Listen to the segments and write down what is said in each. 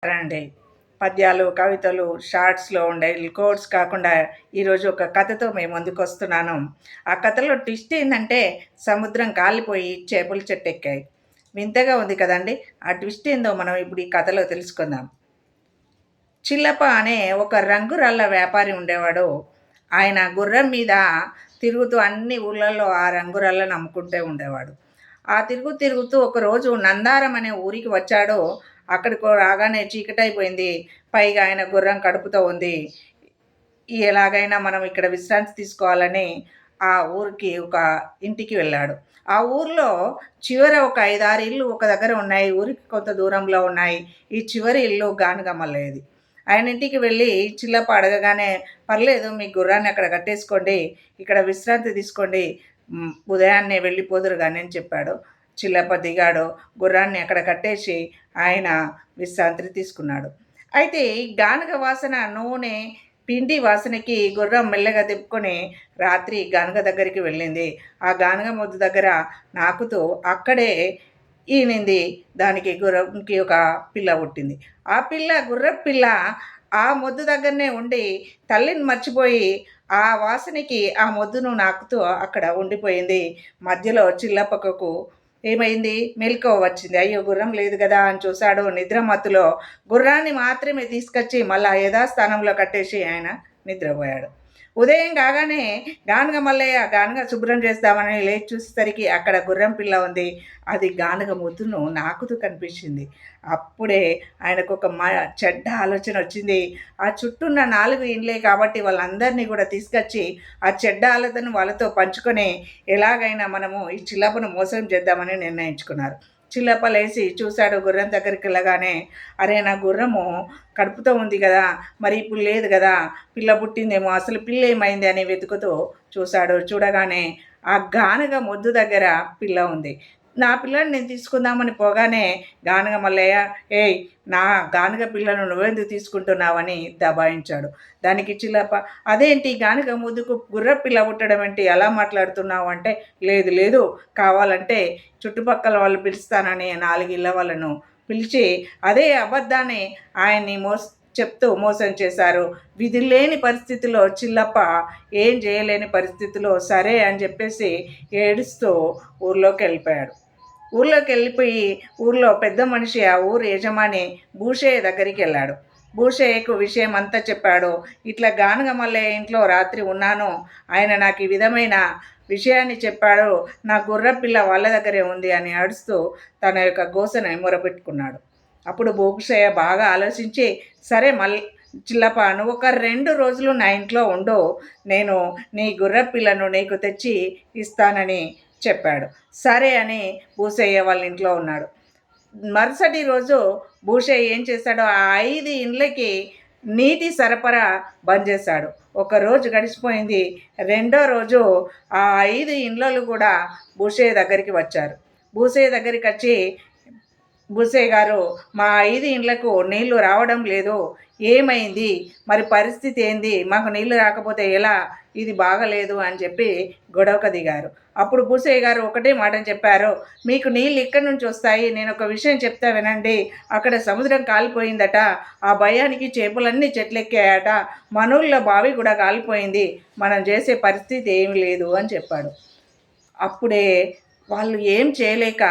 రండి. పద్యాలు, కవితలు, షార్ట్స్‌లో ఉండే కోట్స్ కాకుండా ఈరోజు ఒక కథతో మీ ముందుకొస్తున్నాను. ఆ కథలో ట్విస్ట్ ఏందంటే సముద్రం కాలిపోయి చేపలు చెట్టెక్కాయి. వింతగా ఉంది కదండీ! ఆ ట్విస్ట్ ఏందో మనం ఇప్పుడు ఈ కథలో తెలుసుకుందాం. చిల్లప్ప అనే ఒక రంగురాళ్ళ వ్యాపారి ఉండేవాడు. ఆయన గుర్రం మీద తిరుగుతూ అన్ని ఊర్లలో ఆ రంగురాళ్ళను అమ్ముకుంటూ ఉండేవాడు. ఆ తిరుగుతూ ఒకరోజు నందారం అనే ఊరికి వచ్చాడు. అక్కడికి రాగానే చీకటైపోయింది. పైగా ఆయన గుర్రం కడుపుతో ఉంది. ఎలాగైనా మనం ఇక్కడ విశ్రాంతి తీసుకోవాలని ఆ ఊరికి ఒక ఇంటికి వెళ్ళాడు. ఆ ఊర్లో చివర ఒక 5, 6 ఇళ్ళు ఒక దగ్గర ఉన్నాయి. ఊరికి కొంత దూరంలో ఉన్నాయి. ఈ చివరి ఇల్లు గానుగమల్లయ్యది. ఆయన ఇంటికి వెళ్ళి చిల్లప్ప అడగగానే, "పర్లేదు మీ గుర్రాన్ని అక్కడ కట్టేసుకోండి. ఇక్కడ విశ్రాంతి తీసుకోండి. ఉదయాన్నే వెళ్ళిపోదురు గాని" అని చెప్పాడు. చిల్లప్ప దిగాడు. గుర్రాన్ని అక్కడ కట్టేసి ఆయన విశ్రాంతి తీసుకున్నాడు. అయితే ఈ గానుగ వాసన, నూనె, పిండి వాసనకి గుర్రం మెల్లగా తిప్పుకొని రాత్రి గానుగ దగ్గరికి వెళ్ళింది. ఆ గానుగ మొద్దు దగ్గర నాకుతూ అక్కడే ఈనింది. దానికి గుర్రంకి ఒక పిల్ల పుట్టింది. ఆ పిల్ల గుర్రపు పిల్ల ఆ మొద్దు దగ్గరనే ఉండి తల్లిని మర్చిపోయి ఆ వాసనకి ఆ మొద్దును నాకుతూ అక్కడ ఉండిపోయింది. మధ్యలో చిల్లపక్కకు ఏమైంది, మెలకువ వచ్చింది. అయ్యో గుర్రం లేదు కదా అని చూశాడు. నిద్ర మత్తులో గుర్రాన్ని మాత్రమే తీసుకొచ్చి మళ్ళా యథాస్థానంలో కట్టేసి ఆయన నిద్రపోయాడు. ఉదయం కాగానే గానుగ మల్లయ్య గానుగ శుభ్రం చేద్దామని లేచి చూసేసరికి అక్కడ గుర్రం పిల్ల ఉంది. అది గానుగ మొద్దును నాకుతూ కనిపించింది. అప్పుడే ఆయనకు ఒక చెడ్డ ఆలోచన వచ్చింది. ఆ చుట్టూ ఉన్న 4 ఇండ్లే కాబట్టి వాళ్ళందరినీ కూడా తీసుకొచ్చి ఆ చెడ్డ ఆలోచనను వాళ్ళతో పంచుకొని ఎలాగైనా మనము ఈ చిల్లప్పను మోసం చేద్దామని నిర్ణయించుకున్నారు. చిల్లప్ప లేచి చూశాడు. గుర్రం దగ్గరికి వెళ్ళగానే, అరే నా గుర్రము కడుపుతో ఉంది కదా, మరి ఇప్పుడు లేదు కదా, పిల్ల పుట్టిందేమో, అసలు పిల్ల ఏమైంది అని వెతుకుతూ చూశాడు. చూడగానే ఆ గానుగ మొద్దు దగ్గర పిల్ల ఉంది. నా పిల్లని నేను తీసుకుందామని పోగానే గానుగ మల్లయ్య, ఏయ్ నా గానుగ పిల్లను నువ్వెందుకు తీసుకుంటున్నావని దబాయించాడు. దానికి చిల్లప్ప, అదేంటి గానుగ ముద్దుకు గుర్ర పిల్ల పుట్టడం ఏంటి, అలా మాట్లాడుతున్నావు అంటే, లేదు లేదు, కావాలంటే చుట్టుపక్కల వాళ్ళు పిలుస్తానని 4 ఇళ్ళ వాళ్ళను పిలిచి అదే అబద్ధాన్ని ఆయన్ని చెప్తూ మోసం చేశారు. విధులేని పరిస్థితిలో చిల్లప్ప ఏం చేయలేని పరిస్థితిలో సరే అని చెప్పేసి ఏడుస్తూ ఊర్లోకి వెళ్ళిపోయాడు. ఊర్లోకి వెళ్ళిపోయి ఊర్లో పెద్ద మనిషి, ఆ ఊరు యజమాని భూషయ్య దగ్గరికి వెళ్ళాడు. భూషయ్యకు విషయం అంతా చెప్పాడు. ఇట్లా గానుగ మల్లయ్య ఇంట్లో రాత్రి ఉన్నాను, ఆయన నాకు ఈ విధమైన విషయాన్ని చెప్పాడు, నా గుర్రపిల్ల వాళ్ళ దగ్గరే ఉంది అని అడుస్తూ తన యొక్క గోసను మొరపెట్టుకున్నాడు. అప్పుడు భూషయ్య బాగా ఆలోచించి, సరే చిల్లప్ప నువ్వు ఒక 2 రోజులు నా ఇంట్లో ఉండు, నేను నీ గుర్రపిల్లను నీకు తెచ్చి ఇస్తానని చెప్పాడు. సరే అని భూషయ్య వాళ్ళ ఇంట్లో ఉన్నాడు. మరుసటి రోజు భూషయ్య ఏం చేశాడో ఆ 5 ఇండ్లకి నీటి సరఫరా బంద్ చేశాడు. ఒక రోజు గడిచిపోయింది. రెండో రోజు ఆ 5 ఇండ్లలు కూడా భూషయ్య దగ్గరికి వచ్చారు. భూషయ్య దగ్గరికి వచ్చి, భూషయ్య గారు మా 5 ఇండ్లకు నీళ్లు రావడం లేదు, ఏమైంది, మరి పరిస్థితి ఏంది, మాకు నీళ్లు రాకపోతే ఎలా, ఇది బాగలేదు అని చెప్పి గొడవకు దిగారు. అప్పుడు భూషయ్య గారు ఒకటే మాటని చెప్పారు, మీకు నీళ్ళు ఇక్కడి నుంచి వస్తాయి, నేను ఒక విషయం చెప్తా వినండి, అక్కడ సముద్రం కాలిపోయిందట, ఆ భయానికి చేపలన్నీ చెట్లెక్కాయట, మనూళ్ళో బావి కూడా కాలిపోయింది, మనం చేసే పరిస్థితి ఏమి లేదు అని చెప్పాడు. అప్పుడే వాళ్ళు ఏం చేయలేక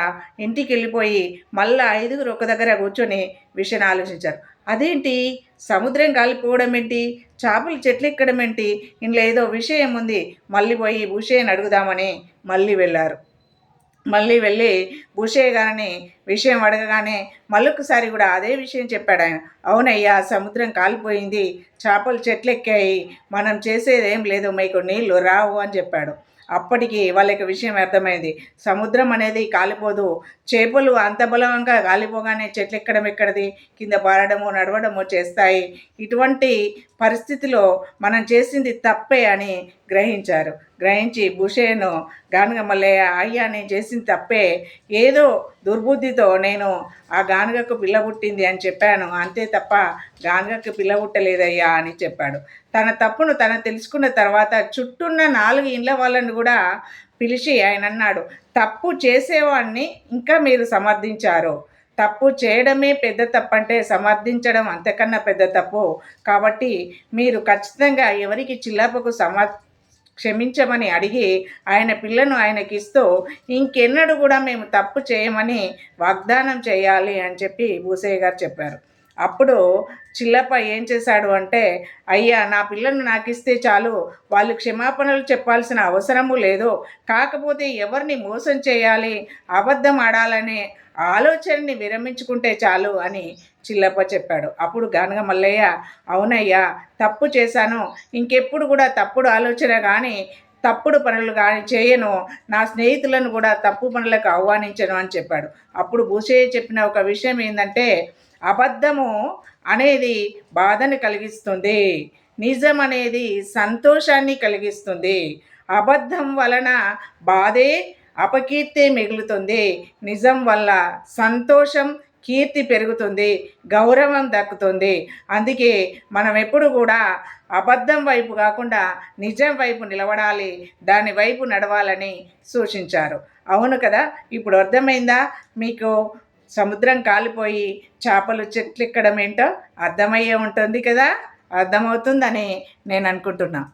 ఇంటికి వెళ్ళిపోయి మళ్ళీ 5గురు ఒక దగ్గర కూర్చొని విషయం ఆలోచించారు. అదేంటి, సముద్రం కాలిపోవడం ఏంటి, చేపలు చెట్లు ఎక్కడం ఏంటి, ఇందులో ఏదో విషయం ఉంది, మళ్ళీ పోయి భూషయ్యని అడుగుదామని మళ్ళీ వెళ్ళారు. మళ్ళీ వెళ్ళి భూషయ్య గారిని విషయం అడగగానే మళ్ళొకసారి కూడా అదే విషయం చెప్పాడు ఆయన. అవునయ్యా, సముద్రం కాలిపోయింది, చేపలు చెట్లు ఎక్కాయి, మనం చేసేదేం లేదు, మీకు నీళ్లు రావు అని చెప్పాడు. అప్పటికి వాళ్ళకి విషయం అర్థమైంది. సముద్రం అనేది కాలిపోదు, చేపలు అంత బలంగా కాలిపోగానే చెట్లు ఎక్కడం ఎక్కడిది, కింద పారడము నడవడము చేస్తాయి. ఇటువంటి పరిస్థితిలో మనం చేసింది తప్పే అని గ్రహించారు. గ్రహించి భూషయ్యను గానుగ మల్లయ్య, అయ్యా నేను చేసింది తప్పే, ఏదో దుర్బుద్ధితో నేను ఆ గానుగకు పిల్ల పుట్టింది అని చెప్పాను, అంతే తప్ప గానుగకు పిల్ల పుట్టలేదయ్యా అని చెప్పాడు. తన తప్పును తను తెలుసుకున్న తర్వాత చుట్టూన్న 4 ఇండ్ల వాళ్ళని కూడా పిలిచి ఆయన అన్నాడు, తప్పు చేసేవాడిని ఇంకా మీరు సమర్థించారు, తప్పు చేయడమే పెద్ద తప్పంటే సమర్థించడం అంతకన్నా పెద్ద తప్పు. కాబట్టి మీరు ఖచ్చితంగా ఎవరికి చిల్లాపకు క్షమించమని అడిగి ఆయన పిల్లను ఆయనకిస్తూ ఇంకెన్నడూ కూడా మేము తప్పు చేయమని వాగ్దానం చేయాలి అని చెప్పి భూసయ్య గారు చెప్పారు. అప్పుడు చిల్లప్ప ఏం చేశాడు అంటే, అయ్యా నా పిల్లను నాకిస్తే చాలు, వాళ్ళు క్షమాపణలు చెప్పాల్సిన అవసరము లేదు, కాకపోతే ఎవరిని మోసం చేయాలి, అబద్ధం ఆడాలనే ఆలోచనని విరమించుకుంటే చాలు అని చిల్లప్ప చెప్పాడు. అప్పుడు గానగ మల్లయ్య, అవునయ్యా తప్పు చేశాను, ఇంకెప్పుడు కూడా తప్పుడు ఆలోచన కానీ తప్పుడు పనులు కానీ చేయను, నా స్నేహితులను కూడా తప్పు పనులకు ఆహ్వానించను అని చెప్పాడు. అప్పుడు భూషయ్య చెప్పిన ఒక విషయం ఏంటంటే, అబద్ధము అనేది బాధని కలిగిస్తుంది, నిజం అనేది సంతోషాన్ని కలిగిస్తుంది. అబద్ధం వలన బాధే అపకీర్తి మిగులుతుంది, నిజం వల్ల సంతోషం కీర్తి పెరుగుతుంది, గౌరవం దక్కుతుంది. అందుకే మనం ఎప్పుడు కూడా అబద్ధం వైపు కాకుండా నిజం వైపు నిలబడాలి, దాని వైపు నడవాలని సూచించారు. అవును కదా, ఇప్పుడు అర్థమైందా మీకు? సముద్రం కాలిపోయి చేపలు చెట్లు ఎక్కడం ఏంటో అర్థమయ్యే ఉంటుంది కదా, అర్థమవుతుందని నేను అనుకుంటున్నాను.